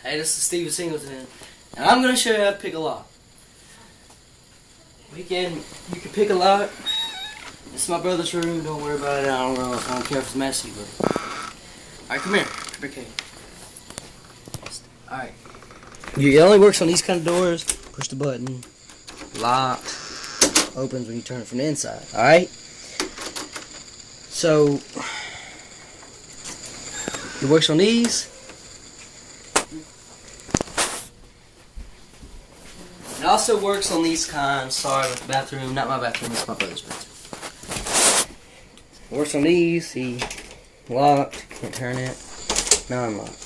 Hey, this is Steven Singleton, and I'm going to show you how to pick a lock. You can pick a lock. It's my brother's room. Don't worry about it. I don't care if it's messy, but alright, come here. Come here, Kate. Alright. It only works on these kind of doors. Push the button. Lock. Opens when you turn it from the inside. Alright? So it works on these. It also works on these kinds. Sorry, with the bathroom. Not my bathroom, it's my brother's bathroom. It works on these. See, locked. Can't turn it. Now unlocked.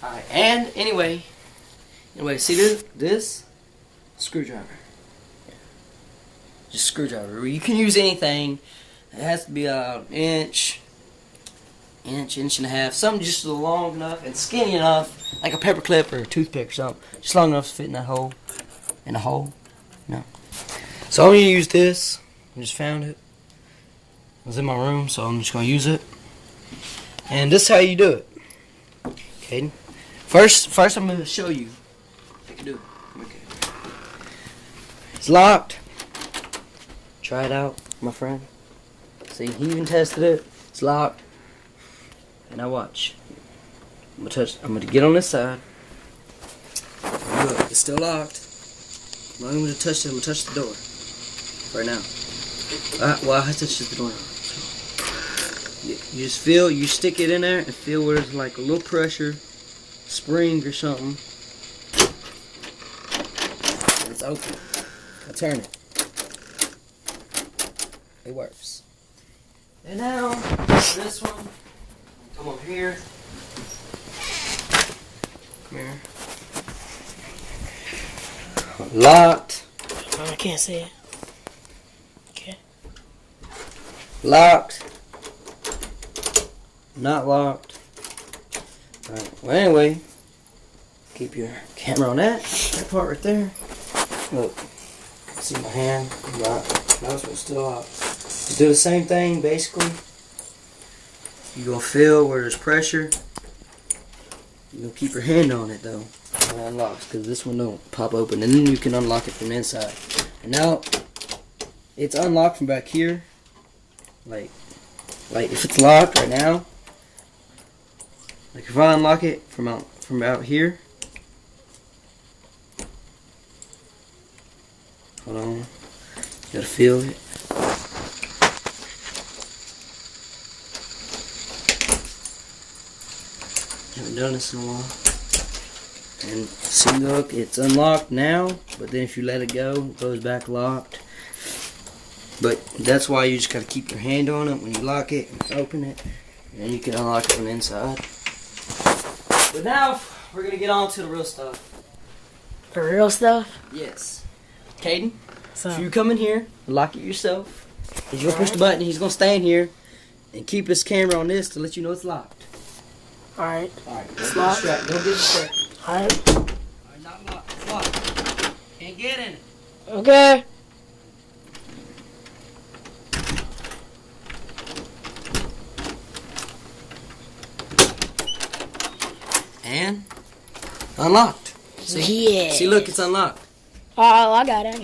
Alright, and anyway, see this? Screwdriver. Just screwdriver. You can use anything. It has to be an inch and a half. Something just long enough and skinny enough, like a paper clip or a toothpick or something. Just long enough to fit in that hole. In the hole. No. So I'm going to use this. I just found it. It was in my room, so I'm just going to use it. And this is how you do it. Okay. First I'm going to show you how you can do it. Okay. It's locked. Try it out, my friend. See, he even tested it. It's locked. And now watch. I'm going to get on this side. Look, it's still locked. I'm not going to touch it. I'm going to touch the door. Right now. Well, I touched the door. You just feel, you stick it in there and feel where there's like a little pressure, spring or something. And it's open. I turn it. It works. And now, this one, come over here. Come here. Locked. I can't see it. Okay. Locked. Not locked. Alright, well anyway, keep your camera on that part right there. Look, see my hand? Right. That's what's still locked. You do the same thing basically. You're going to feel where there's pressure. You're going to keep your hand on it though. And it unlocks because this one don't pop open. And then you can unlock it from the inside. And now, it's unlocked from back here. Like if it's locked right now. Like if I unlock it from out here. Hold on. You gotta feel it. Haven't done this in a while. And see, look, it's unlocked now, but then if you let it go, it goes back locked. But that's why you just gotta keep your hand on it when you lock it and open it, and you can unlock it from the inside. But now we're gonna get on to the real stuff. The real stuff? Yes. Caden, So, if you come in here, lock it yourself. He's gonna push the button. He's gonna stand here and keep his camera on this to let you know it's locked. alright. Alright, It's locked. don't get distracted. Alright. Alright, not locked. It's locked. Can't get in it. Okay. And unlocked. See? Yeah. See, look, it's unlocked. Oh, I got it.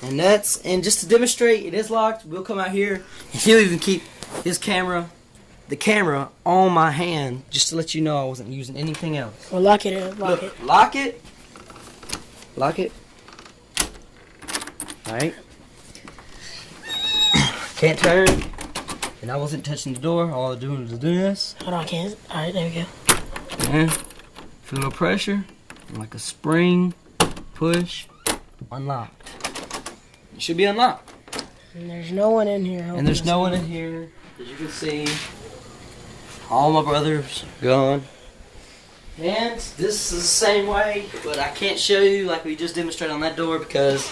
Alright. And just to demonstrate, it is locked. We'll come out here, and he'll even keep his camera, the camera, on my hand, just to let you know I wasn't using anything else. Well, lock it in. Lock Look, it. lock it. Lock it. Alright. Can't turn. And I wasn't touching the door. All I was doing was doing this. Hold on, I can't. Alright, there we go. And feel the pressure. Like a spring. Push. Unlocked. It should be unlocked. And there's no one in here. And there's no one in here. As you can see, all my brothers gone. And this is the same way, but I can't show you like we just demonstrated on that door because,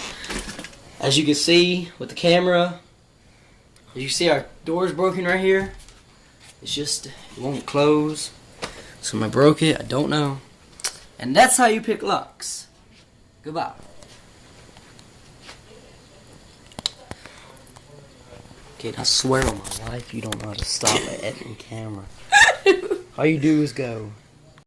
as you can see with the camera, as you see our door's broken right here. It's just, it won't close. So I broke it, I don't know. And that's how you pick locks. Goodbye. Kid, I swear on my life you don't know how to stop an editing camera. All you do is go.